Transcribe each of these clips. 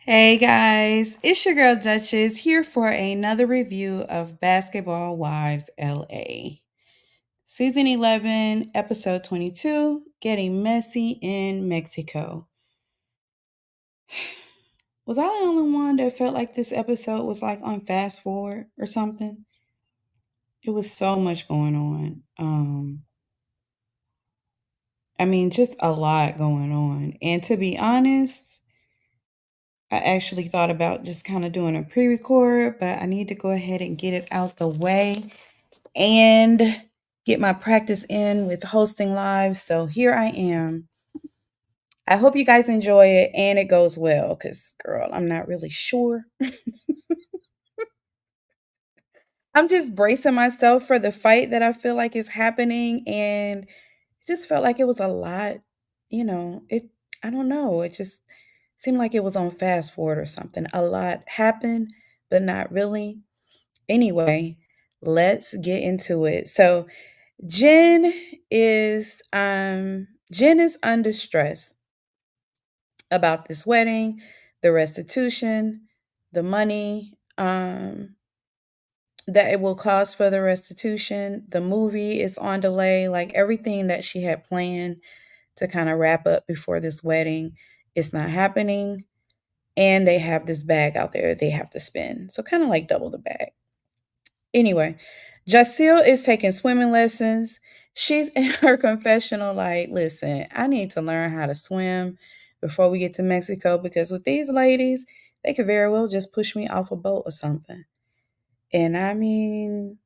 Hey guys, it's your girl Duchess here for another review of Basketball Wives LA. Season 11, Episode 22, Getting Messy in Mexico. Was I the only one that felt like this episode was like on fast forward or something? It was so much going on. Just a lot going on. And to be honest, I actually thought about just kind of doing a pre record, but I need to go ahead and get it out the way and get my practice in with hosting live. So here I am. I hope you guys enjoy it and it goes well because, girl, I'm not really sure. I'm just bracing myself for the fight that I feel like is happening. And it just felt like it was a lot. I don't know. It just seemed like it was on fast forward or something. A lot happened, but not really. Anyway, let's get into it. So, Jen Jen is under stress about this wedding, the restitution, the money that it will cost for the restitution. The movie is on delay, like everything that she had planned to kind of wrap up before this wedding is not happening. And they have this bag out there they have to spend. So kind of like double the bag. Anyway, Jacille is taking swimming lessons. She's in her confessional, like, listen, I need to learn how to swim before we get to Mexico because with these ladies, they could very well just push me off a boat or something. And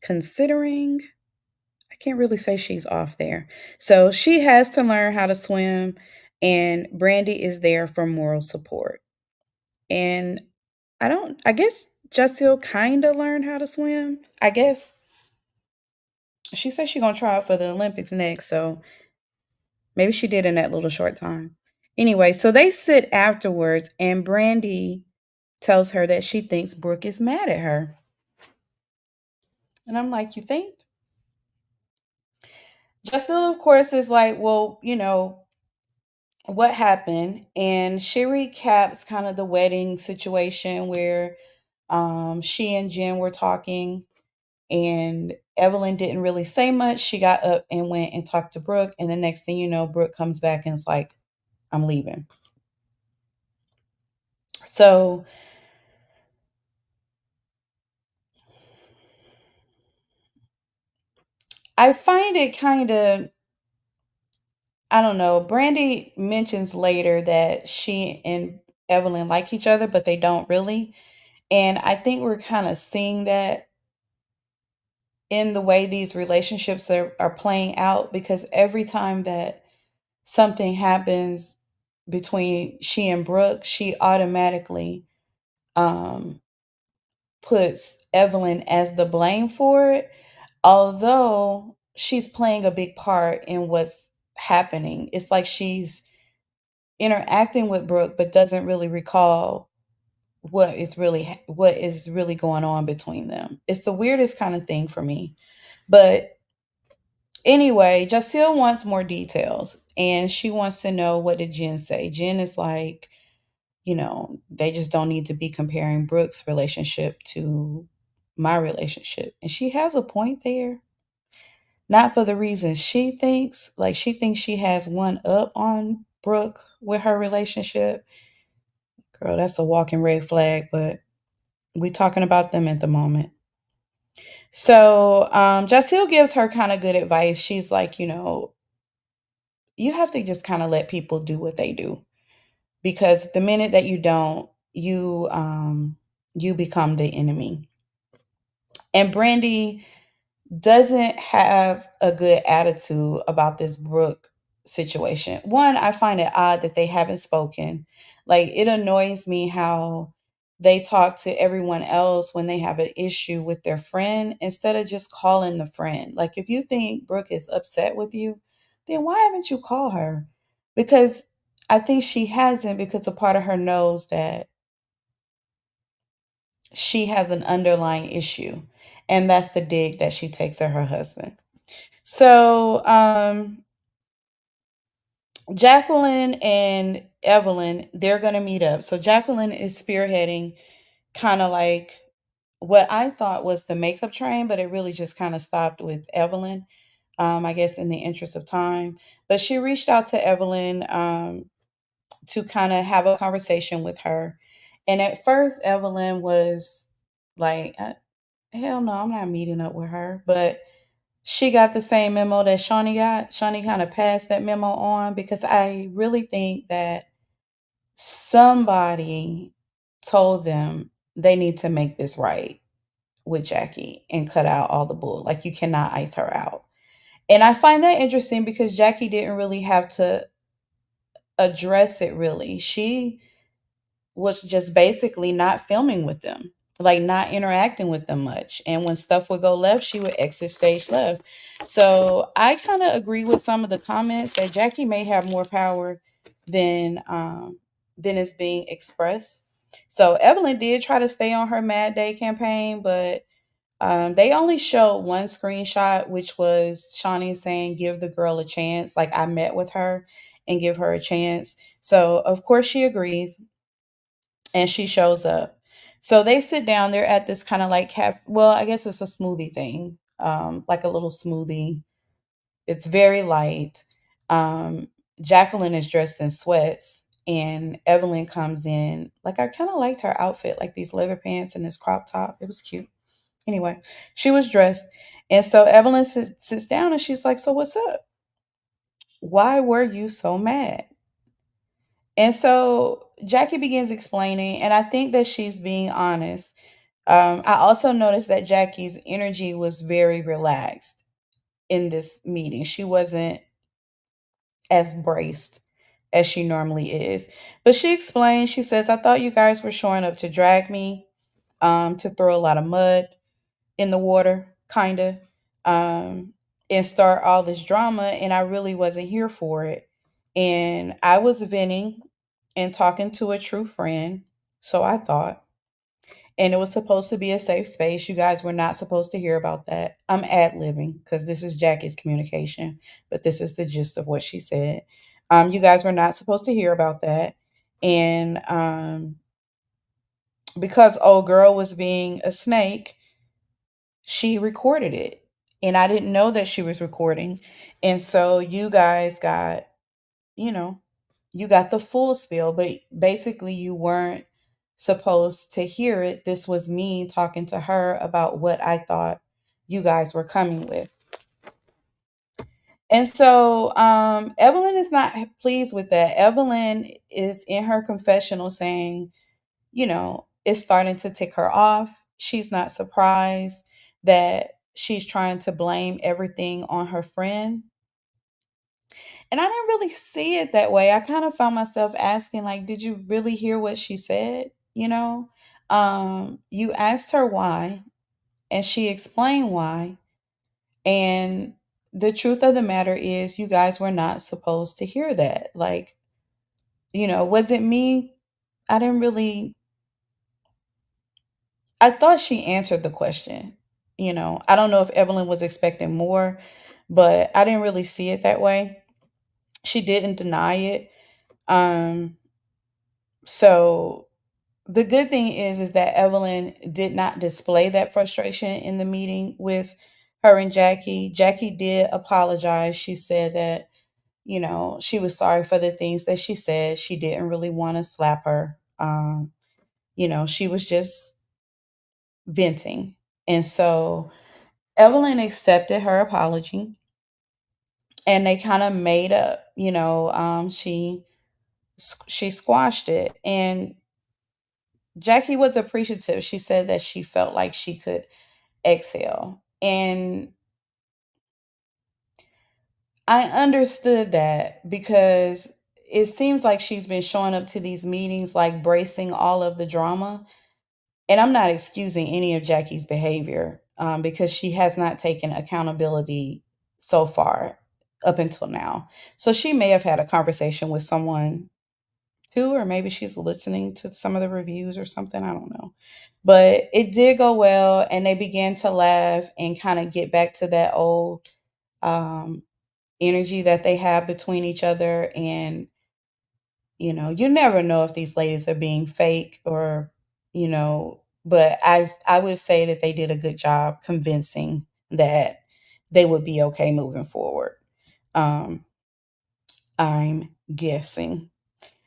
considering, I can't really say she's off there. So she has to learn how to swim, and Brandi is there for moral support. And I guess Jacille kind of learned how to swim, I guess. She said she's gonna try out for the Olympics next, so maybe she did in that little short time. Anyway, so they sit afterwards, and Brandy tells her that she thinks Brooke is mad at her. And I'm like, you think? Justin, of course, is like, well, what happened? And she recaps kind of the wedding situation where she and Jen were talking, and Evelyn didn't really say much. She got up and went and talked to Brooke, and the next thing you know, Brooke comes back and is like, I'm leaving. So I find it kind of, I don't know. Brandy mentions later that she and Evelyn like each other, but they don't really. And I think we're kind of seeing that in the way these relationships are playing out because every time that something happens between she and Brooke, she automatically um, puts Evelyn as the blame for it, although she's playing a big part in what's happening. It's like she's interacting with Brooke but doesn't really recall what is really going on between them. It's the weirdest kind of thing for me. But anyway, Jacille wants more details and she wants to know, what did Jen say? Jen is like, they just don't need to be comparing Brooke's relationship to my relationship. And she has a point there. Not for the reasons she thinks. Like she thinks she has one up on Brooke with her relationship. Girl, that's a walking red flag, but we talking about them at the moment. So Jacille gives her kind of good advice. She's like, you have to just kind of let people do what they do. Because the minute that you don't, you become the enemy. And Brandy doesn't have a good attitude about this Brooke situation. One, I find it odd that they haven't spoken. Like, it annoys me how they talk to everyone else when they have an issue with their friend instead of just calling the friend. Like, if you think Brooke is upset with you, then why haven't you called her? Because I think she hasn't, because a part of her knows that she has an underlying issue. And that's the dig that she takes at her husband. So Jacqueline and Evelyn, they're going to meet up. So Jacqueline is spearheading kind of like what I thought was the makeup train, but it really just kind of stopped with Evelyn, I guess, in the interest of time. But she reached out to Evelyn to kind of have a conversation with her. And at first, Evelyn was like, hell no, I'm not meeting up with her. But she got the same memo that Shawnee got. Shawnee kind of passed that memo on because I really think that somebody told them they need to make this right with Jackie and cut out all the bull. Like, you cannot ice her out. And I find that interesting because Jackie didn't really have to address it really. She was just basically not filming with them, like not interacting with them much. And when stuff would go left, she would exit stage left. So I kind of agree with some of the comments that Jackie may have more power than is being expressed. So Evelyn did try to stay on her Mad Day campaign, but they only showed one screenshot, which was Shawnee saying, "Give the girl a chance." Like, I met with her and give her a chance. So of course she agrees and she shows up. So they sit down. They're at this kind of like well, I guess it's a smoothie thing, like a little smoothie. It's very light. Um, Jacqueline is dressed in sweats, and Evelyn comes in. Like, I kind of liked her outfit, like these leather pants and this crop top. It was cute. Anyway, she was dressed, and so Evelyn sits down, and she's like, "So what's up? Why were you so mad?" And so Jackie begins explaining, and I think that she's being honest. I also noticed that Jackie's energy was very relaxed in this meeting. She wasn't as braced as she normally is. But she explained, she says, "I thought you guys were showing up to drag me, to throw a lot of mud in the water, kind of, um, and start all this drama, and I really wasn't here for it. And I was venting and talking to a true friend, so I thought. And it was supposed to be a safe space. You guys were not supposed to hear about that. I'm ad libbing because this is Jackie's communication, but this is the gist of what she said. You guys were not supposed to hear about that. And because old girl was being a snake, she recorded it. And I didn't know that she was recording. And so you guys got, you know, you got the full spiel, but basically you weren't supposed to hear it. This was me talking to her about what I thought you guys were coming with." And so Evelyn is not pleased with that. Evelyn is in her confessional saying, it's starting to tick her off. She's not surprised that she's trying to blame everything on her friend. And I didn't really see it that way. I kind of found myself asking, like, did you really hear what she said? You asked her why, and she explained why. And the truth of the matter is, you guys were not supposed to hear that. Like, was it me? I didn't really, I thought she answered the question. I don't know if Evelyn was expecting more, but I didn't really see it that way. She didn't deny it. Um, so the good thing is that Evelyn did not display that frustration in the meeting with her and Jackie. Jackie did apologize. She said that, she was sorry for the things that she said. She didn't really want to slap her. She was just venting. And so Evelyn accepted her apology and they kind of made up, she squashed it. And Jackie was appreciative. She said that she felt like she could exhale. And I understood that because it seems like she's been showing up to these meetings like bracing all of the drama. And I'm not excusing any of Jackie's behavior because she has not taken accountability so far up until now. So she may have had a conversation with someone too, or maybe she's listening to some of the reviews or something. I don't know. But it did go well, and they began to laugh and kind of get back to that old um, energy that they have between each other. And, You never know if these ladies are being fake or, but I would say that they did a good job convincing that they would be okay moving forward. Um, I'm guessing.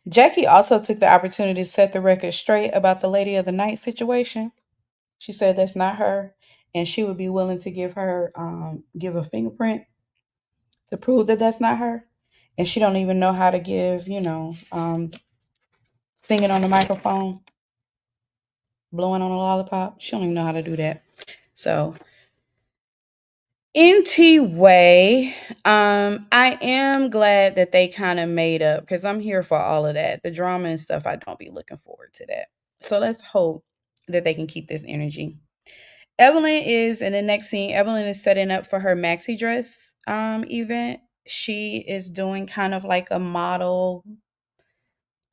Jackie also took the opportunity to set the record straight about the lady of the night situation. She said that's not her, and she would be willing to give a fingerprint to prove that that's not her. And she don't even know how to give, singing on the microphone, blowing on a lollipop. She don't even know how to do that. So anyway, I am glad that they kind of made up because I'm here for all of that. The drama and stuff, I don't be looking forward to that. So let's hope that they can keep this energy. Evelyn is in the next scene. Evelyn is setting up for her maxi dress event. She is doing kind of like a model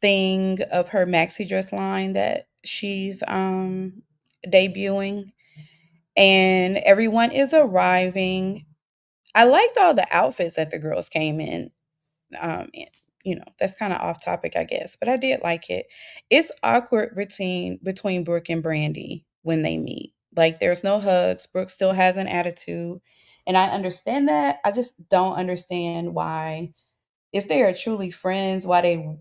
thing of her maxi dress line that she's debuting, and everyone is arriving. I liked all the outfits that the girls came in. That's kind of off topic, I guess, but I did like it. It's awkward between Brooke and Brandy when they meet. Like, there's no hugs. Brooke still has an attitude, and I understand that. I just don't understand why, if they are truly friends, why they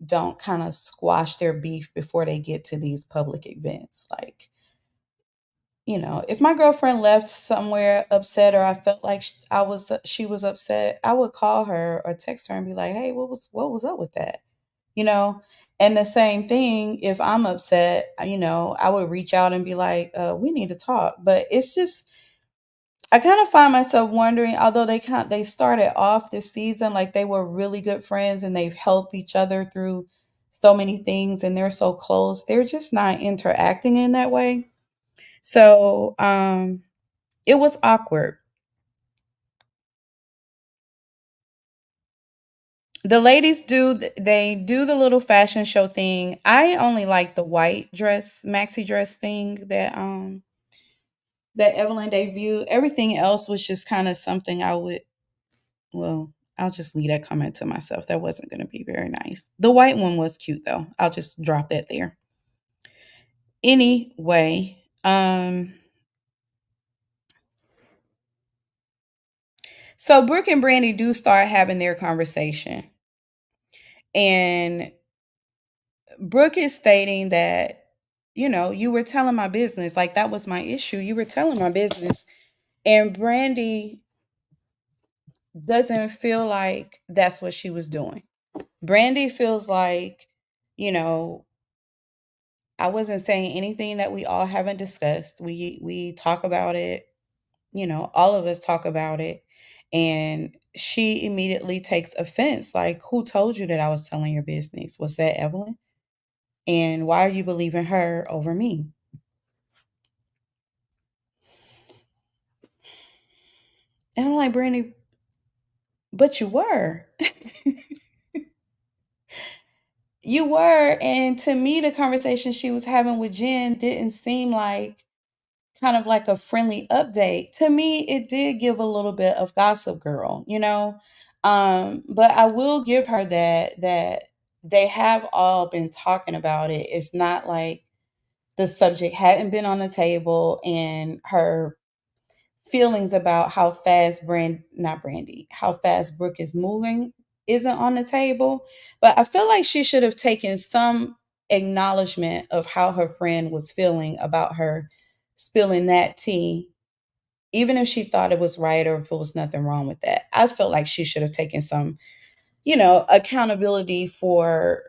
don't kind of squash their beef before they get to these public events. Like, if my girlfriend left somewhere upset, or I felt like she was upset, I would call her or text her and be like, "Hey, what was up with that?" You know? And the same thing, if I'm upset, I would reach out and be like, "We need to talk." But it's just, I kind of find myself wondering, although they started off this season like they were really good friends and they've helped each other through so many things and they're so close, they're just not interacting in that way. So, it was awkward. The ladies they do the little fashion show thing. I only like the white dress, maxi dress thing that Evelyn debuted. Everything else was just kind of something well, I'll just leave that comment to myself. That wasn't going to be very nice. The white one was cute though. I'll just drop that there. Anyway, so Brooke and Brandy do start having their conversation. And Brooke is stating that, you were telling my business. Like, that was my issue. You were telling my business. And Brandy doesn't feel like that's what she was doing. Brandy feels like, you know, I wasn't saying anything that we all haven't discussed. We talk about it, all of us talk about it. And she immediately takes offense. Like, who told you that I was telling your business? Was that Evelyn? And why are you believing her over me? And I'm like, Brandy, but you were. You were. And to me, the conversation she was having with Jen didn't seem like kind of like a friendly update. To me, it did give a little bit of Gossip Girl. But I will give her that they have all been talking about it. It's not like the subject hadn't been on the table, and her feelings about how fast not Brandy, how fast Brooke is moving isn't on the table. But I feel like she should have taken some acknowledgement of how her friend was feeling about her spilling that tea, even if she thought it was right or if it was nothing wrong with that. I felt like she should have taken some, accountability for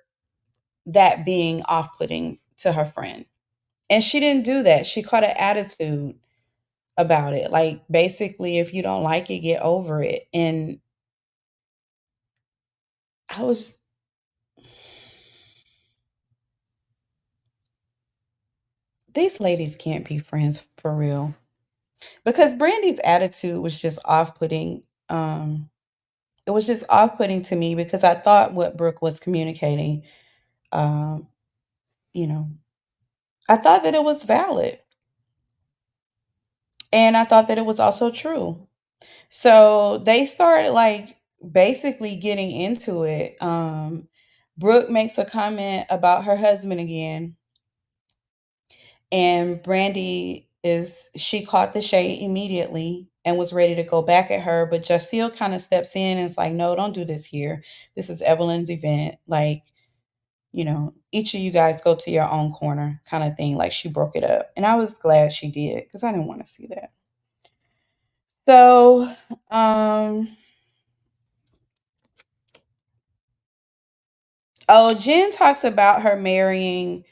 that being off putting to her friend. And she didn't do that. She caught an attitude about it. Like, basically, if you don't like it, get over it. And I was these ladies can't be friends for real. Because Brandy's attitude was just off-putting. It was just off-putting to me because I thought what Brooke was communicating, um, you know, I thought that it was valid. And I thought that it was also true. So they started like basically getting into it. Brooke makes a comment about her husband again, and Brandi is she caught the shade immediately and was ready to go back at her, but Jaceel kind of steps in and is like, "No, don't do this here. This is Evelyn's event. Like, each of you guys go to your own corner," kind of thing. Like she broke it up, and I was glad she did because I didn't want to see that. So, oh, Jen talks about her marrying.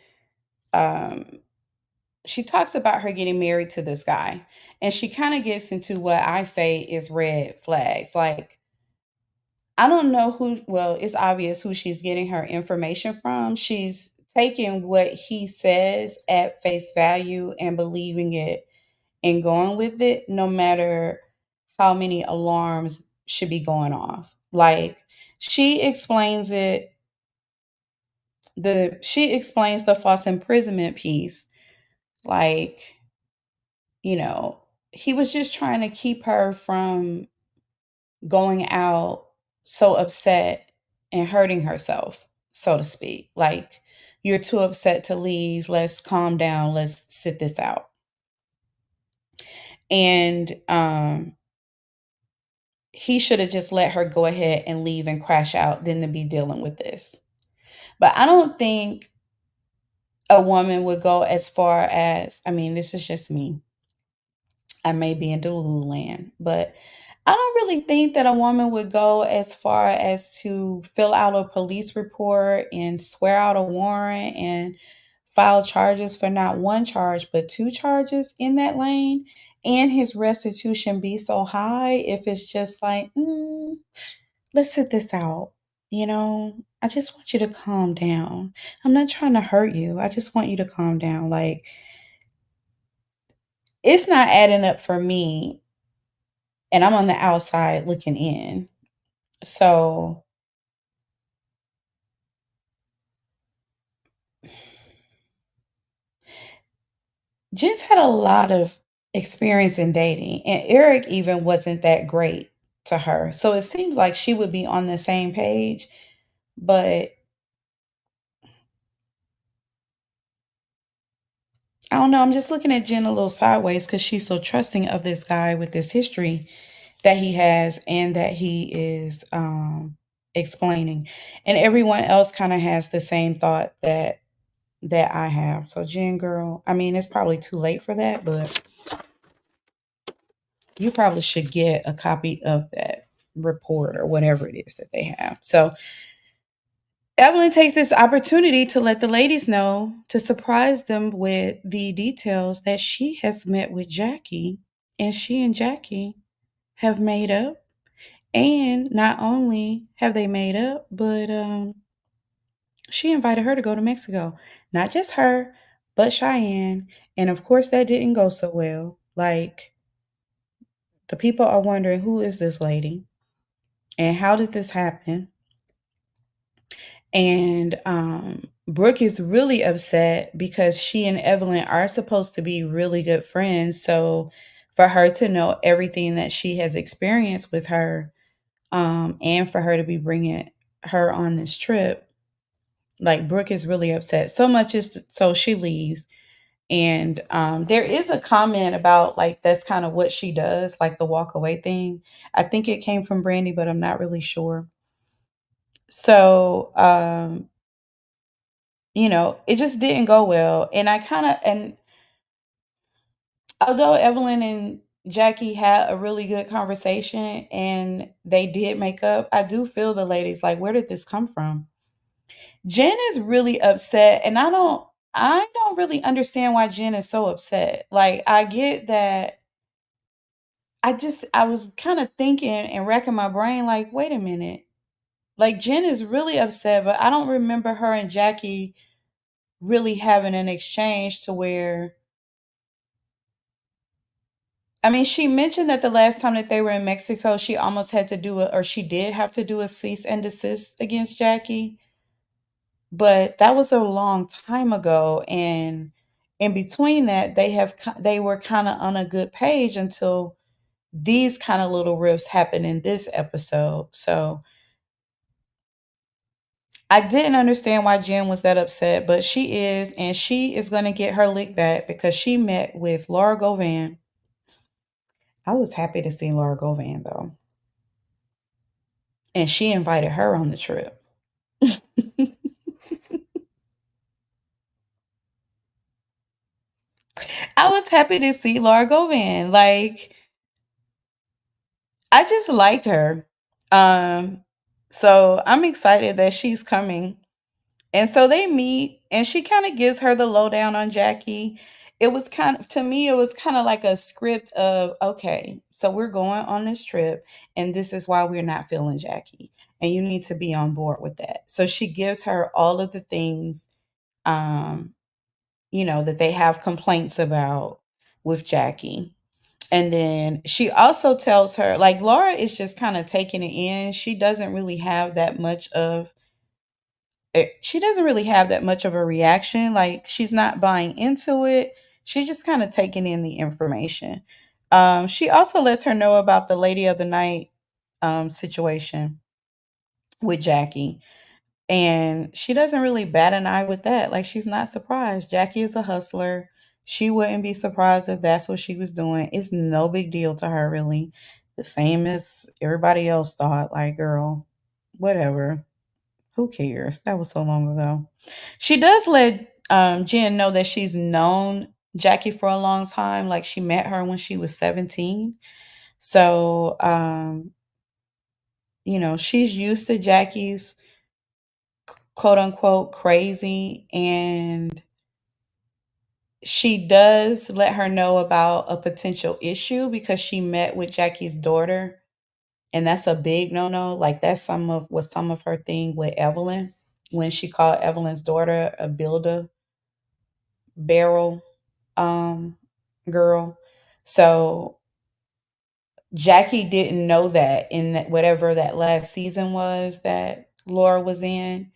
Um, she talks about her getting married to this guy, and she kind of gets into what I say is red flags. Like, I don't know who, well, it's obvious who she's getting her information from. She's taking what he says at face value and believing it and going with it, no matter how many alarms should be going off. Like, she explains it, she explains the false imprisonment piece. Like, you know, he was just trying to keep her from going out so upset and hurting herself, so to speak. Like, you're too upset to leave. Let's calm down. Let's sit this out. And he should have just let her go ahead and leave and crash out than to be dealing with this. But I don't think a woman would go as far as, I mean, this is just me. I may be in Delulu land, but I don't really think that a woman would go as far as to fill out a police report and swear out a warrant and file charges for not one charge, but two charges in that lane. And his restitution be so high if it's just like, let's sit this out. I just want you to calm down. I'm not trying to hurt you. I just want you to calm down. Like, it's not adding up for me, and I'm on the outside looking in. So, Jen's had a lot of experience in dating, and Eric even wasn't that great to her. So it seems like she would be on the same page, but I don't know. I'm just looking at Jen a little sideways because she's so trusting of this guy with this history that he has and that he is explaining. And everyone else kind of has the same thought that I have. So Jen girl, I mean, it's probably too late for that, but you probably should get a copy of that report or whatever it is that they have. So Evelyn takes this opportunity to let the ladies know, to surprise them with the details that she has met with Jackie, and she and Jackie have made up. And not only have they made up, but she invited her to go to Mexico. Not just her, but Cheyenne. And of course, that didn't go so well. Like, the people are wondering, who is this lady? And how did this happen? And Brooke is really upset because she and Evelyn are supposed to be really good friends. So for her to know everything that she has experienced with her, and for her to be bringing her on this trip, like, Brooke is really upset. So much is so she leaves. And there is a comment about, like, that's kind of what she does, like the walk away thing. I think it came from Brandi, but I'm not really sure. So it just didn't go well. And although Evelyn and Jackie had a really good conversation and they did make up, I do feel the ladies like, where did this come from? Jen is really upset, and I don't really understand why Jen is so upset. Like, I get that. I was kind of thinking and racking my brain like, wait a minute. Like, Jen is really upset, but I don't remember her and Jackie really having an exchange to where, I mean, she mentioned that the last time that they were in Mexico, she almost had to do or she did have to do a cease and desist against Jackie, but that was a long time ago. And in between that, they were kind of on a good page until these kind of little rifts happened in this episode. So I didn't understand why Jen was that upset, but she is, and she is going to get her lick back because she met with Laura Govan. I was happy to see Laura Govan though, and she invited her on the trip. I was happy to see Laura Govan. Like, I just liked her. Um, so I'm excited that she's coming. And so they meet, and she kind of gives her the lowdown on Jackie. It was kind of, to me, it was kind of like a script of, okay, so we're going on this trip, and this is why we're not feeling Jackie. And you need to be on board with that. So she gives her all of the things, um, that they have complaints about with Jackie. And then she also tells her, like, Laura is just kind of taking it in. She doesn't really have that much of a reaction. Like, she's not buying into it. She's just kind of taking in the information. She also lets her know about the lady of the night situation with Jackie. And she doesn't really bat an eye with that. Like, she's not surprised. Jackie is a hustler. She wouldn't be surprised if that's what she was doing. It's no big deal to her, really. The same as everybody else thought. Like, girl, whatever. Who cares? That was so long ago. She does let Jen know that she's known Jackie for a long time. Like, she met her when she was 17. So, she's used to Jackie's quote unquote crazy, and she does let her know about a potential issue because she met with Jackie's daughter, and that's a big no-no. Like, that's some of her thing with Evelyn when she called Evelyn's daughter a builder barrel um girl. So Jackie didn't know that in that whatever that last season was that Laura was in.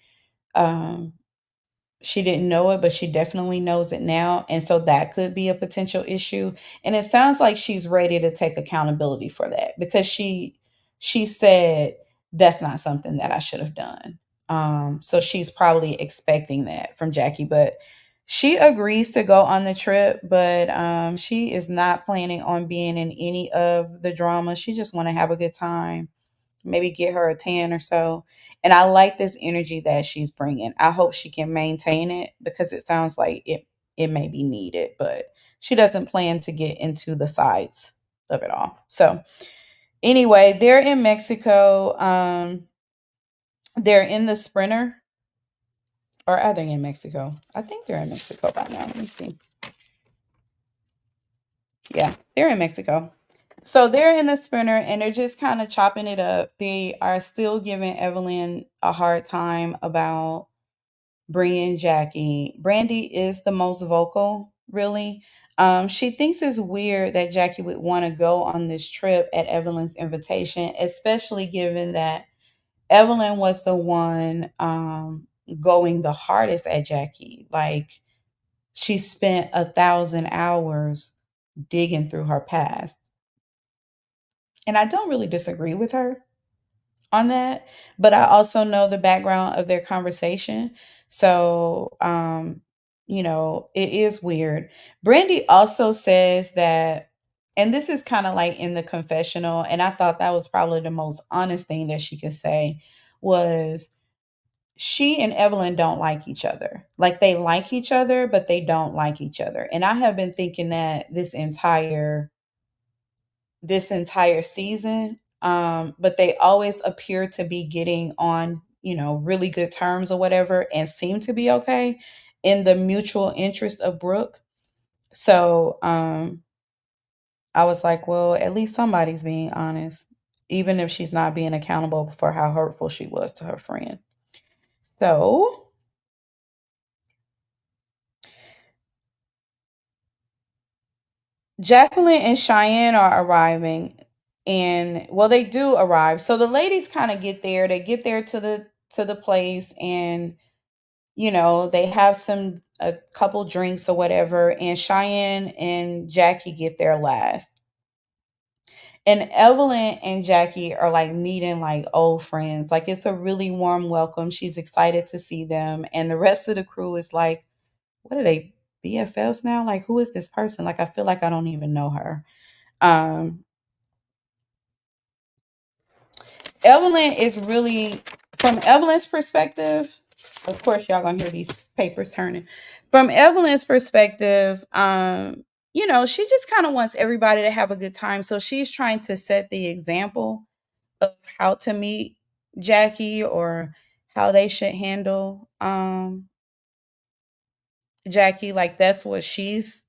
Um She didn't know it, but she definitely knows it now, and so that could be a potential issue, and it sounds like she's ready to take accountability for that because she said, "That's not something that I should have done." So she's probably expecting that from Jackie, but she agrees to go on the trip, but she is not planning on being in any of the drama. She just wanna have a good time, maybe get her a tan or so. And I like this energy that she's bringing. I hope she can maintain it because it sounds like it may be needed, but she doesn't plan to get into the sides of it all. So anyway, they're in Mexico. They're in the sprinter, or are they in Mexico? I think they're in Mexico by now. Let me see. Yeah, they're in Mexico. So they're in the sprinter and they're just kind of chopping it up. They are still giving Evelyn a hard time about bringing Jackie. Brandi is the most vocal, really. She thinks it's weird that Jackie would want to go on this trip at Evelyn's invitation, especially given that Evelyn was the one going the hardest at Jackie. Like, she spent 1,000 hours digging through her past. And I don't really disagree with her on that, but I also know the background of their conversation. So, it is weird. Brandy also says that, and this is kind of like in the confessional, and I thought that was probably the most honest thing that she could say was she and Evelyn don't like each other. Like, they like each other, but they don't like each other. And I have been thinking that this entire season. But they always appear to be getting on, really good terms or whatever, and seem to be okay in the mutual interest of Brooke. So I was like, well, at least somebody's being honest, even if she's not being accountable for how hurtful she was to her friend. So Jacqueline and Cheyenne are arriving, and well, they do arrive. So the ladies kind of get there. They get there to the place, and they have a couple drinks or whatever, and Cheyenne and Jackie get there last. And Evelyn and Jackie are like meeting like old friends. Like it's a really warm welcome. She's excited to see them. And the rest of the crew is like, what are they? BFFs now? Like, who is this person? Like, I feel like I don't even know her. Um, Evelyn is really, from Evelyn's perspective, of course, y'all gonna hear these papers turning. From Evelyn's perspective, she just kind of wants everybody to have a good time. So she's trying to set the example of how to meet Jackie or how they should handle Jackie. Like that's where she's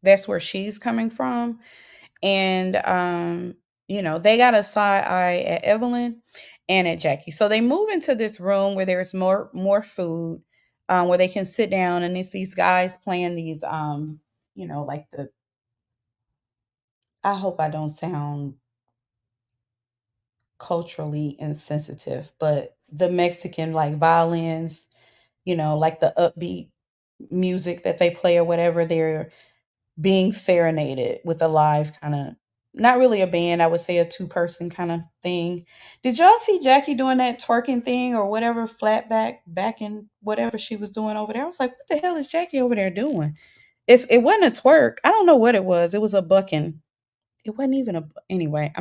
coming from. And they got a side eye at Evelyn and at Jackie. So they move into this room where there's more food, where they can sit down, and it's these guys playing these like the, I hope I don't sound culturally insensitive, but the Mexican like violins, like the upbeat music that they play or whatever, they're being serenaded with a live kind of, not really a band, I would say a two-person kind of thing. Did y'all see Jackie doing that twerking thing or whatever, flat back and whatever she was doing over there? I was like, what the hell is Jackie over there doing? It wasn't a twerk. I don't know what it was. It was a bucking. It wasn't even anyway.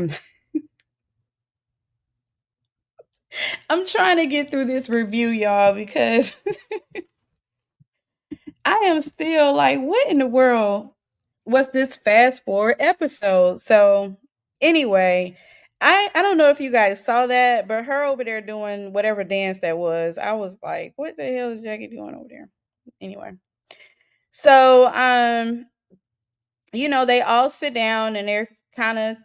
I'm trying to get through this review, y'all, because I am still like, what in the world was this fast forward episode? So, anyway, I don't know if you guys saw that, but her over there doing whatever dance that was, I was like, what the hell is Jackie doing over there? Anyway, so they all sit down and they're kind of,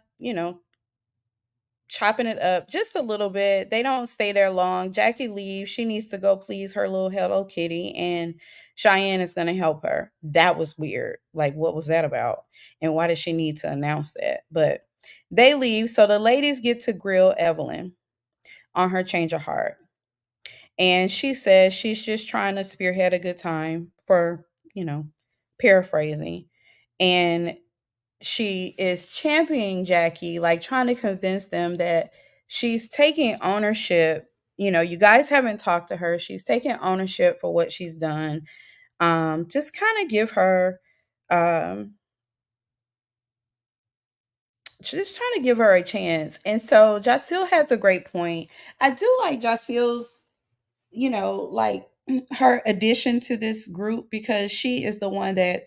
chopping it up just a little bit. They don't stay there long. Jackie leaves. She needs to go please her little Hello Kitty, and Cheyenne is going to help her. That was weird. Like, what was that about? And why does she need to announce that? But they leave. So the ladies get to grill Evelyn on her change of heart. And she says she's just trying to spearhead a good time for, paraphrasing. And she is championing Jackie, like trying to convince them that she's taking ownership. You guys haven't talked to her. She's taking ownership for what she's done. Just kind of give her, um, just trying to give her a chance. And so Jacille has a great point. I do like Jacille's, like her addition to this group, because she is the one that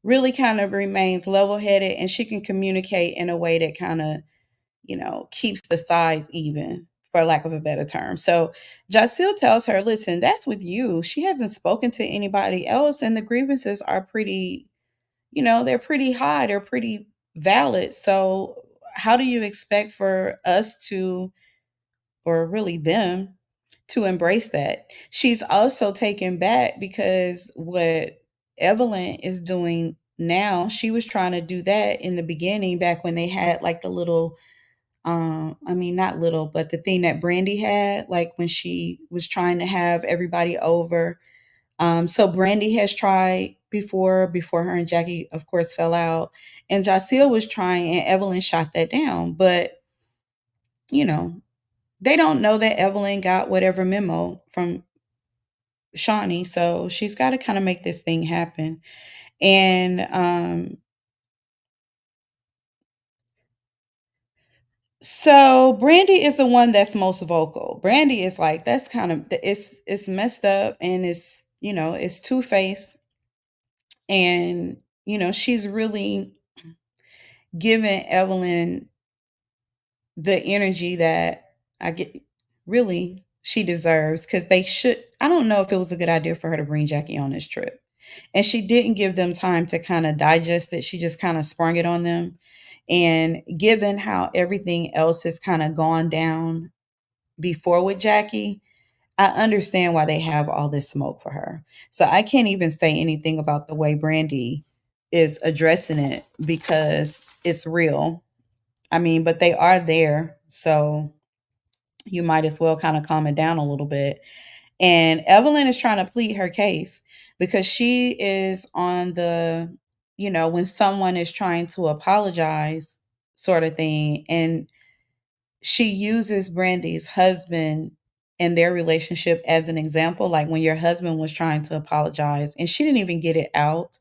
really kind of remains level headed, and she can communicate in a way that kind of, keeps the sides even, for lack of a better term. So Jacille tells her, listen, that's with you. She hasn't spoken to anybody else, and the grievances are pretty, they're pretty high, they're pretty valid. So how do you expect for us to, or really them, to embrace that? She's also taken back because what Evelyn is doing now, she was trying to do that in the beginning, back when they had like the little, I mean, not little, but the thing that Brandi had, like when she was trying to have everybody over. So Brandi has tried before her and Jackie, of course, fell out. And Jacille was trying, and Evelyn shot that down. But, you know, they don't know that Evelyn got whatever memo from Shawnee. So she's got to kind of make this thing happen. And so Brandy is the one that's most vocal. Brandy is like, that's kind of, it's messed up, and it's two faced, and she's really giving Evelyn the energy that I get, really she deserves, because they should. I don't know if it was a good idea for her to bring Jackie on this trip, and she didn't give them time to kind of digest it. She just kind of sprung it on them, and given how everything else has kind of gone down before with Jackie, I understand why they have all this smoke for her. So I can't even say anything about the way Brandy is addressing it, because it's real. I mean, but they are there. So you might as well kind of calm it down a little bit. And Evelyn is trying to plead her case, because she is on the, when someone is trying to apologize, sort of thing. And she uses Brandy's husband and their relationship as an example. Like when your husband was trying to apologize and she didn't even get it out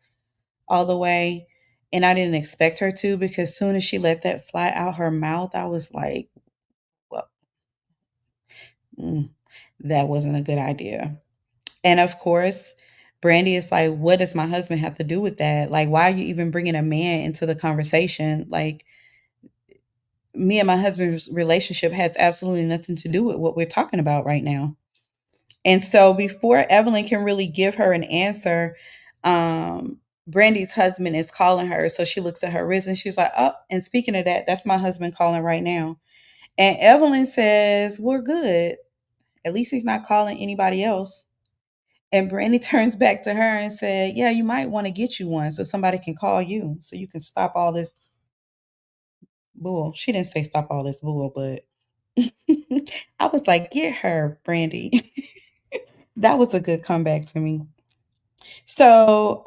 all the way. And I didn't expect her to, because as soon as she let that fly out her mouth, I was like, well, mm, that wasn't a good idea. And of course, Brandy is like, what does my husband have to do with that? Like, why are you even bringing a man into the conversation? Like, me and my husband's relationship has absolutely nothing to do with what we're talking about right now. And so before Evelyn can really give her an answer, Brandy's husband is calling her. So she looks at her wrist and she's like, oh, and speaking of that, that's my husband calling right now. And Evelyn says, we're good. At least he's not calling anybody else. And Brandy turns back to her and said, yeah, you might want to get you one so somebody can call you so you can stop all this bull. She didn't say stop all this bull, but I was like, get her, Brandy. That was a good comeback to me. So,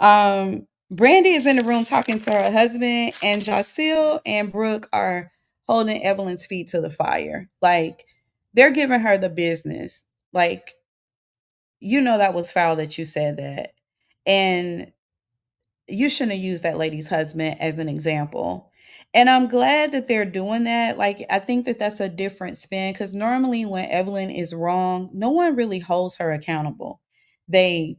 Brandy is in the room talking to her husband, and Jacille and Brooke are holding Evelyn's feet to the fire. Like, they're giving her the business. Like, that was foul that you said that. And you shouldn't have used that lady's husband as an example. And I'm glad that they're doing that. Like, I think that that's a different spin, because normally when Evelyn is wrong, no one really holds her accountable. They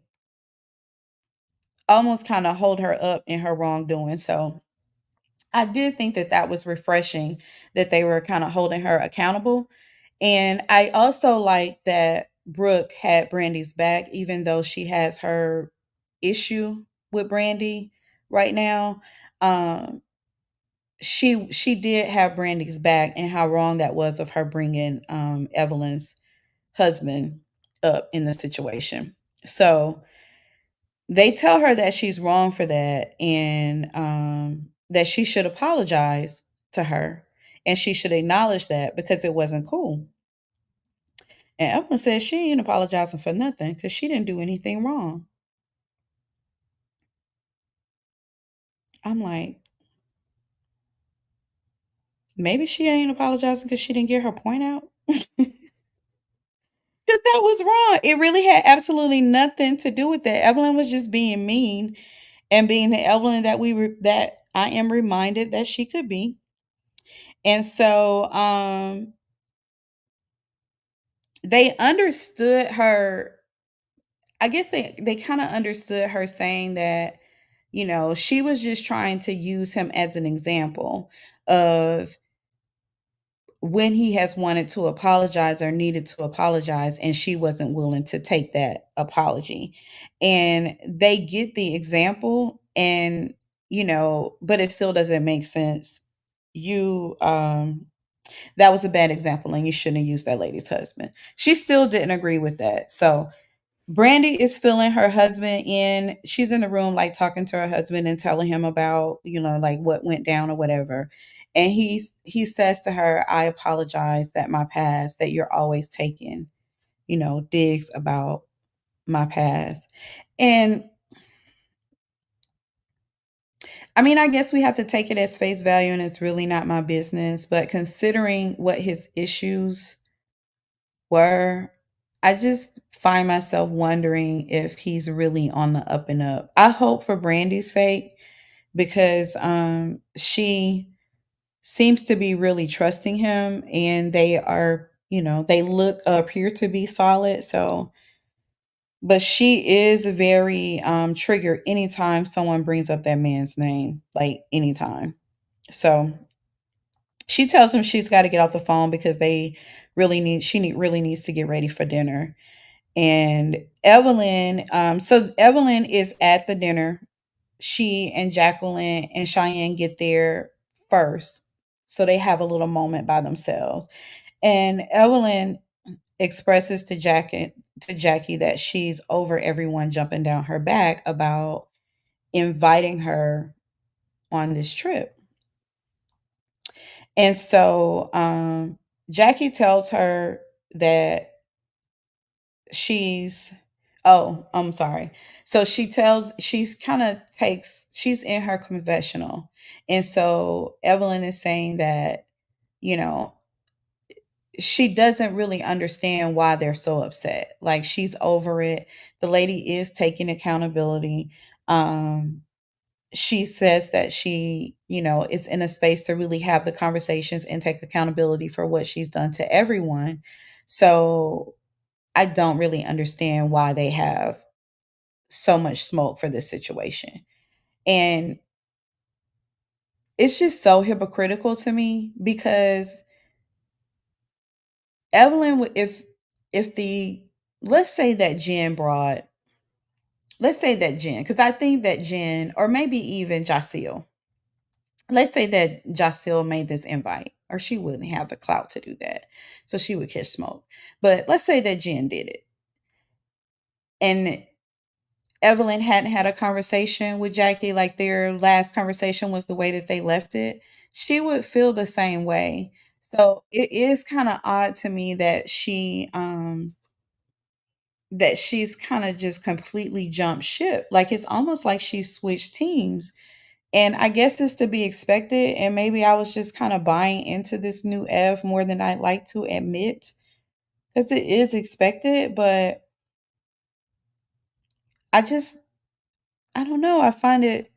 almost kind of hold her up in her wrongdoing. So I did think that that was refreshing that they were kind of holding her accountable. And I also like that Brooke had Brandy's back, even though she has her issue with Brandy right now. Um, she did have Brandy's back, and how wrong that was of her bringing Evelyn's husband up in the situation. So they tell her that she's wrong for that, and that she should apologize to her, and she should acknowledge that because it wasn't cool. And Evelyn says she ain't apologizing for nothing because she didn't do anything wrong. I'm like, maybe she ain't apologizing because she didn't get her point out. Because that was wrong. It really had absolutely nothing to do with that. Evelyn was just being mean and being the Evelyn that I am reminded that she could be. And so they understood her. I guess they kind of understood her saying that, she was just trying to use him as an example of when he has wanted to apologize or needed to apologize, and she wasn't willing to take that apology. And they get the example, and but it still doesn't make sense. You That was a bad example, and you shouldn't have used that lady's husband. She still didn't agree with that. So Brandy is filling her husband in. She's in the room, like talking to her husband and telling him about, like what went down or whatever. And he says to her, I apologize that my past, that you're always taking, digs about my past. And I mean, I guess we have to take it as face value, and it's really not my business. But considering what his issues were, I just find myself wondering if he's really on the up and up. I hope for Brandy's sake, because she seems to be really trusting him, and they are, they appear to be solid. So, but she is very triggered anytime someone brings up that man's name, like anytime. So she tells him she's got to get off the phone because really needs to get ready for dinner. And so Evelyn is at the dinner. She and Jacqueline and Cheyenne get there first. So they have a little moment by themselves. And Evelyn expresses to Jackie that she's over everyone jumping down her back about inviting her on this trip. And so Jackie tells her that she's Oh, I'm sorry. So she's kind of she's in her confessional. And so Evelyn is saying that, you know, she doesn't really understand why they're so upset. Like she's over it. The lady is taking accountability. Um, she says that she, is in a space to really have the conversations and take accountability for what she's done to everyone. So I don't really understand why they have so much smoke for this situation. And it's just so hypocritical to me because Evelyn, if the let's say that Jen brought, let's say that Jen, because I think that Jen, or maybe even Jacille, let's say that Jacille made this invite, or she wouldn't have the clout to do that, so she would catch smoke. But let's say that Jen did it, and Evelyn hadn't had a conversation with Jackie, like their last conversation was the way that they left it, she would feel the same way. So it is kind of odd to me that she's kind of just completely jumped ship. Like it's almost like she switched teams. And I guess it's to be expected. And maybe I was just kind of buying into this new Ev more than I'd like to admit. Because it is expected, but I just I don't know. I find it,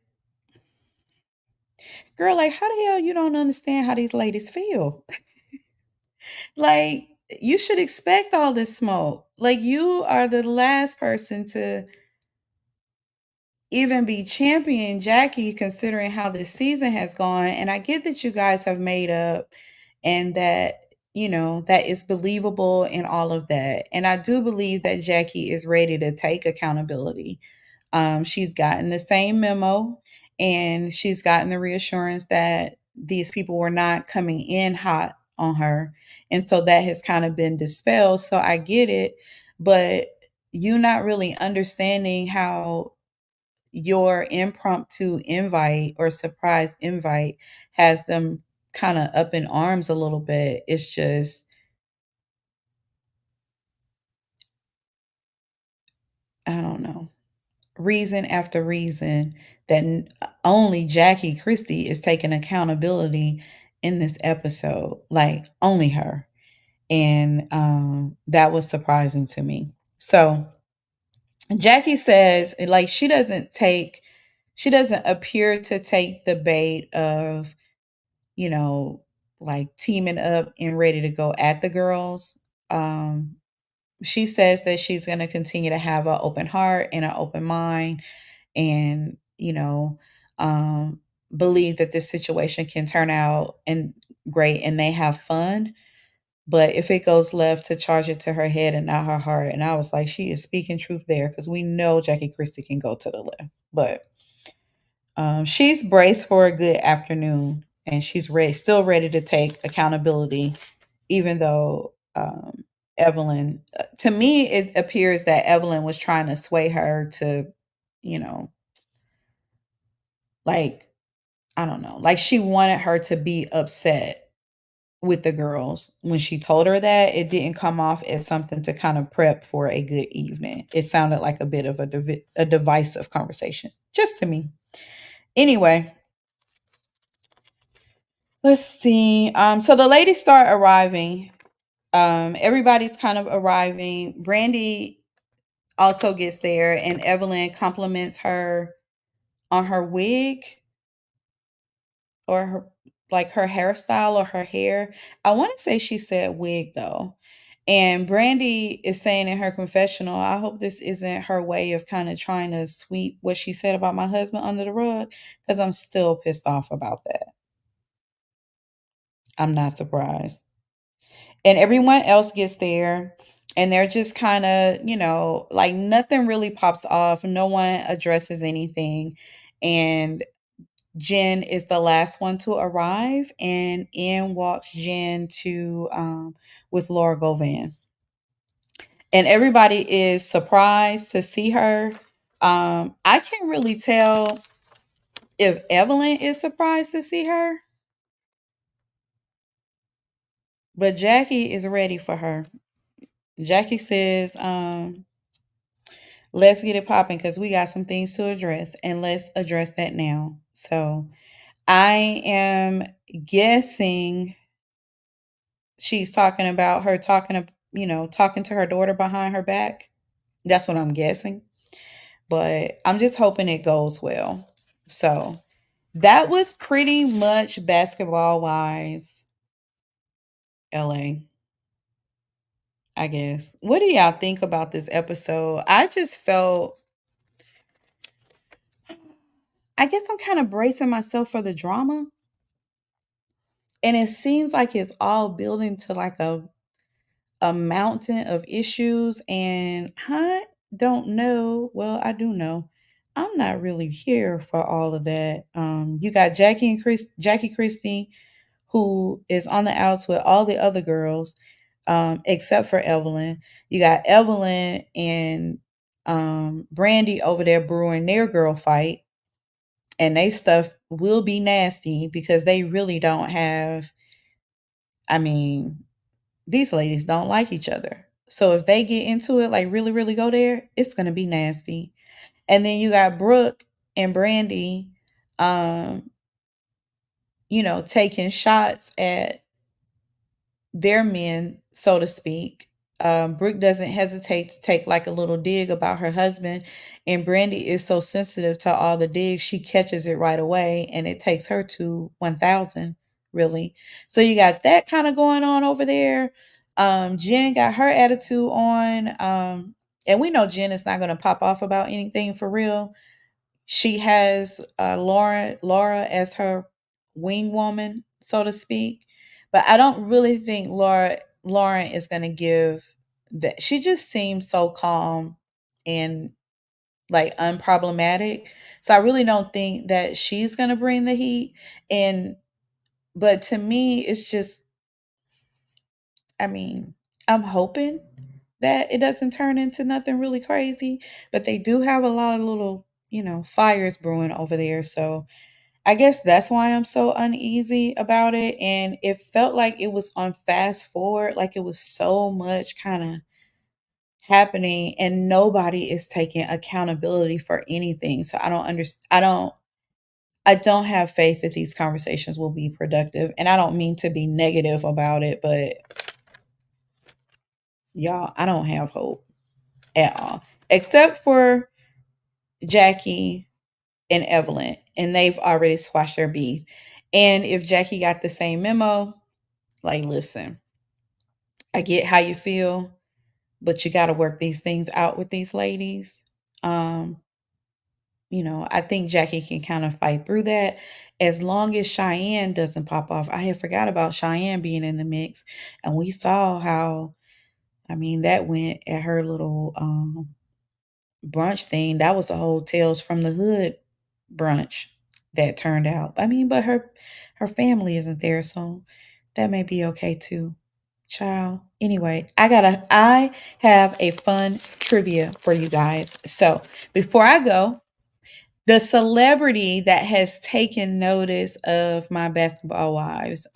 girl, like how the hell you don't understand how these ladies feel? Like you should expect all this smoke. Like you are the last person to even be champion Jackie considering how this season has gone. And I get that you guys have made up and that, that is believable and all of that. And I do believe that Jackie is ready to take accountability. She's gotten the same memo and she's gotten the reassurance that these people were not coming in hot on her. And so that has kind of been dispelled. So I get it. But you not really understanding how your impromptu invite or surprise invite has them kind of up in arms a little bit. It's just, I don't know, reason after reason that only Jackie Christie is taking accountability in this episode, like only her. And that was surprising to me. So Jackie says, like, she doesn't appear to take the bait of, you know, like teaming up and ready to go at the girls. Um, she says that she's going to continue to have an open heart and an open mind and, believe that this situation can turn out and great and they have fun. But if it goes left, to charge it to her head and not her heart. And I was like, she is speaking truth there because we know Jackie Christie can go to the left. But she's braced for a good afternoon and she's still ready to take accountability, even though Evelyn, to me, it appears that Evelyn was trying to sway her to, you know, like, I don't know, like she wanted her to be upset with the girls. When she told her that, it didn't come off as something to kind of prep for a good evening. It sounded like a bit of a divisive conversation, just to me. Anyway, let's see. So the ladies start arriving. Everybody's kind of arriving. Brandi also gets there, and Evelyn compliments her on her wig or her like her hairstyle or her hair. I want to say she said wig though. And Brandi is saying in her confessional, I hope this isn't her way of kind of trying to sweep what she said about my husband under the rug because I'm still pissed off about that. I'm not surprised. And everyone else gets there and they're just kind of, like nothing really pops off. No one addresses anything. And Jen is the last one to arrive, and in walks Jen to with Laura Govan. And everybody is surprised to see her. I can't really tell if Evelyn is surprised to see her, but Jackie is ready for her. Jackie says, let's get it popping because we got some things to address, and let's address that now. So I am guessing she's talking about her talking to her daughter behind her back. That's what I'm guessing. But I'm just hoping it goes well. So that was pretty much basketball wise LA, I guess. What do y'all think about this episode? I just felt, I guess I'm kind of bracing myself for the drama. And it seems like it's all building to like a mountain of issues. And I don't know. Well, I do know. I'm not really here for all of that. You got Jackie Christie, who is on the outs with all the other girls, except for Evelyn. You got Evelyn and Brandi over there brewing their girl fight, and they stuff will be nasty because they really don't have. I mean, these ladies don't like each other. So if they get into it, like really, really go there, it's gonna be nasty. And then you got Brooke and Brandi, um, taking shots at their men, so to speak. Brooke doesn't hesitate to take like a little dig about her husband, and Brandy is so sensitive to all the digs, she catches it right away, and it takes her to 1,000, really. So you got that kind of going on over there. Jen got her attitude on, and we know Jen is not going to pop off about anything for real. She has Laura as her wing woman, so to speak. But I don't really think Lauren is gonna give that. She just seems so calm and like unproblematic. So I really don't think that she's gonna bring the heat. And but to me, it's just, I mean, I'm hoping that it doesn't turn into nothing really crazy. But they do have a lot of little, fires brewing over there. So I guess that's why I'm so uneasy about it. And it felt like it was on fast forward, like it was so much kind of happening and nobody is taking accountability for anything. So I don't understand. I don't have faith that these conversations will be productive. And I don't mean to be negative about it, but y'all, I don't have hope at all. Except for Jackie and Evelyn. And they've already squashed their beef. And if Jackie got the same memo, like, listen, I get how you feel, but you got to work these things out with these ladies. Um, I think Jackie can kind of fight through that as long as Cheyenne doesn't pop off. I had forgot about Cheyenne being in the mix, and we saw how, I mean, that went at her little brunch thing. That was a whole Tales from the Hood brunch that turned out. I mean, but her family isn't there, so that may be okay too. Child. Anyway, I have a fun trivia for you guys. So before I go, the celebrity that has taken notice of my Basketball Wives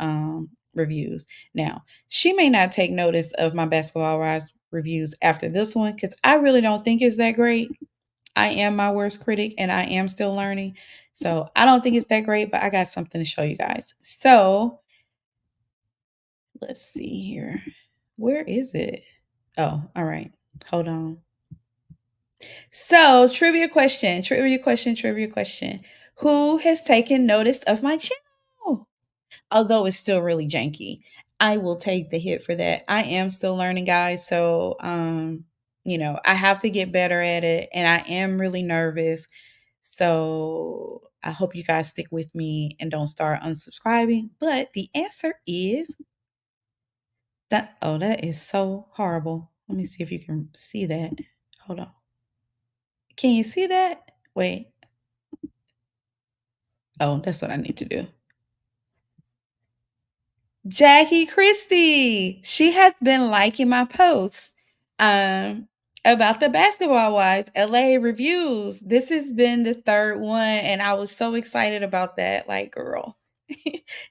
reviews. Now, she may not take notice of my Basketball Wives reviews after this one because I really don't think it's that great. I am my worst critic and I am still learning. So I don't think it's that great, but I got something to show you guys. So let's see here. Where is it? Oh, all right. Hold on. So, trivia question, trivia question, trivia question. Who has taken notice of my channel? Although it's still really janky. I will take the hit for that. I am still learning, guys. So, I have to get better at it and I am really nervous. So, I hope you guys stick with me and don't start unsubscribing. But the answer is that, oh, that is so horrible. Let me see if you can see that. Hold on. Can you see that? Wait. Oh, that's what I need to do. Jackie Christie. She has been liking my posts um about the Basketball Wives LA reviews. This has been the third one and I was so excited about that. Like, girl,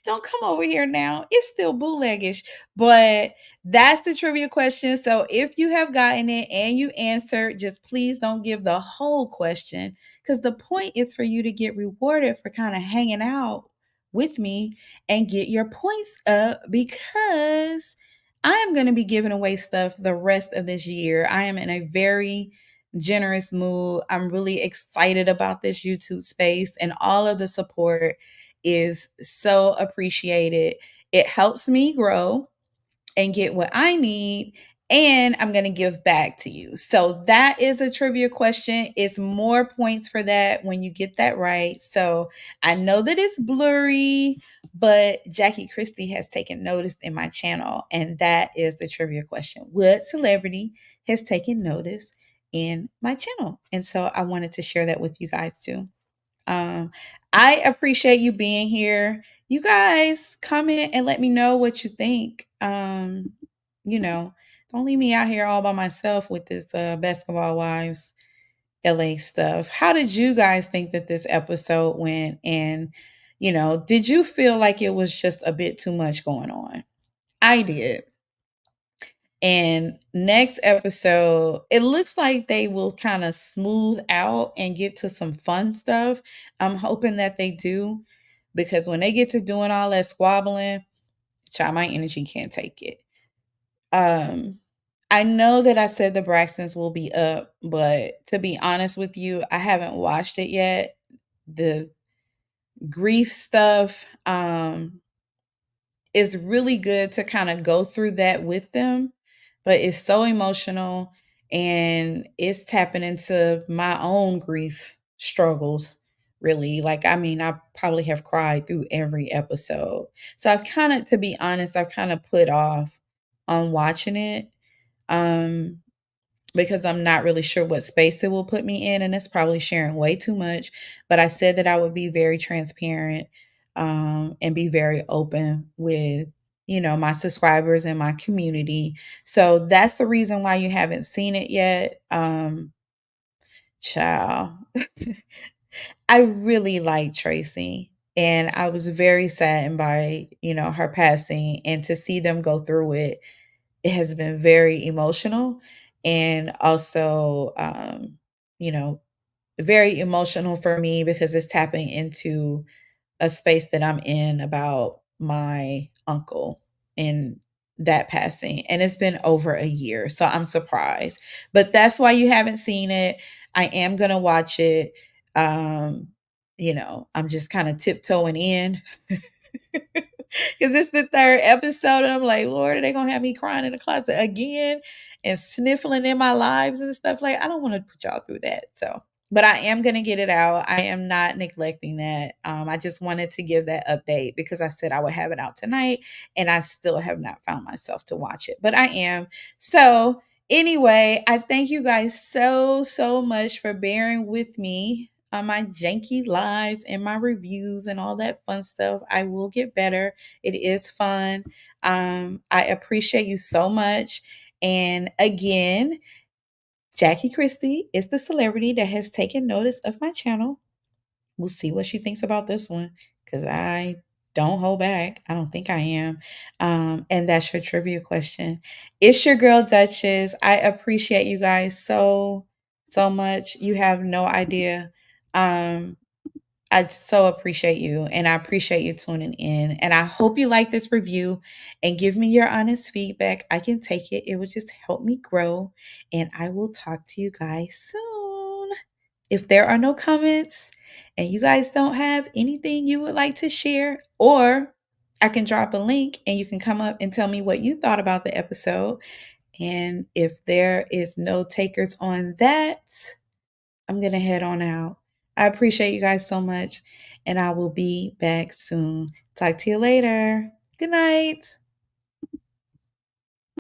Don't come over here now. It's still bootleggish. But that's the trivia question. So if you have gotten it and you answered, just please don't give the whole question, because the point is for you to get rewarded for kind of hanging out with me and get your points up, because I am going to be giving away stuff the rest of this year. I am in a very generous mood. I'm really excited about this YouTube space, and all of the support is so appreciated. It helps me grow and get what I need, and I'm going to give back to you. So that is a trivia question. It's more points for that when you get that right. So I know that it's blurry, but Jackie Christie has taken notice in my channel, and that is the trivia question. What celebrity has taken notice in my channel? And so I wanted to share that with you guys too. Um, I appreciate you being here. You guys comment and let me know what you think. Don't leave me out here all by myself with this Basketball Wives LA stuff. How did you guys think that this episode went? And, did you feel like it was just a bit too much going on? I did. And next episode, it looks like they will kind of smooth out and get to some fun stuff. I'm hoping that they do, because when they get to doing all that squabbling, child, my energy can't take it. I know that I said the Braxtons will be up, but to be honest with you, I haven't watched it yet. The grief stuff, it's really good to kind of go through that with them, but it's so emotional, and it's tapping into my own grief struggles, really. Like, I mean, I probably have cried through every episode. So to be honest, I've kind of put off on watching it. Um, because I'm not really sure what space it will put me in, and it's probably sharing way too much. But I said that I would be very transparent, and be very open with, my subscribers and my community. So that's the reason why you haven't seen it yet. Child, I really like Tracy, and I was very saddened by, her passing, and to see them go through it, it has been very emotional, and also, you know, very emotional for me, because it's tapping into a space that I'm in about my uncle and that passing. And it's been over a year. So I'm surprised. But that's why you haven't seen it. I am going to watch it. Um, I'm just kind of tiptoeing in. Because it's the third episode, and I'm like, Lord, are they gonna have me crying in the closet again and sniffling in my lives and stuff? Like, I don't want to put y'all through that. So, but I am gonna get it out. I am not neglecting that. I just wanted to give that update, because I said I would have it out tonight, and I still have not found myself to watch it, but I am. So anyway, I thank you guys so much for bearing with me on my janky lives and my reviews and all that fun stuff. I will get better. It is fun. I appreciate you so much. And again, Jackie Christie is the celebrity that has taken notice of my channel. We'll see what she thinks about this one, because I don't hold back. I don't think I am. And that's your trivia question. It's your girl Duchess. I appreciate you guys so much. You have no idea. Um, I so appreciate you, and I appreciate you tuning in. And I hope you like this review and give me your honest feedback. I can take it. It would just help me grow. And I will talk to you guys soon. If there are no comments and you guys don't have anything you would like to share, or I can drop a link and you can come up and tell me what you thought about the episode. And if there is no takers on that, I'm going to head on out. I appreciate you guys so much, and I will be back soon. Talk to you later. Good night.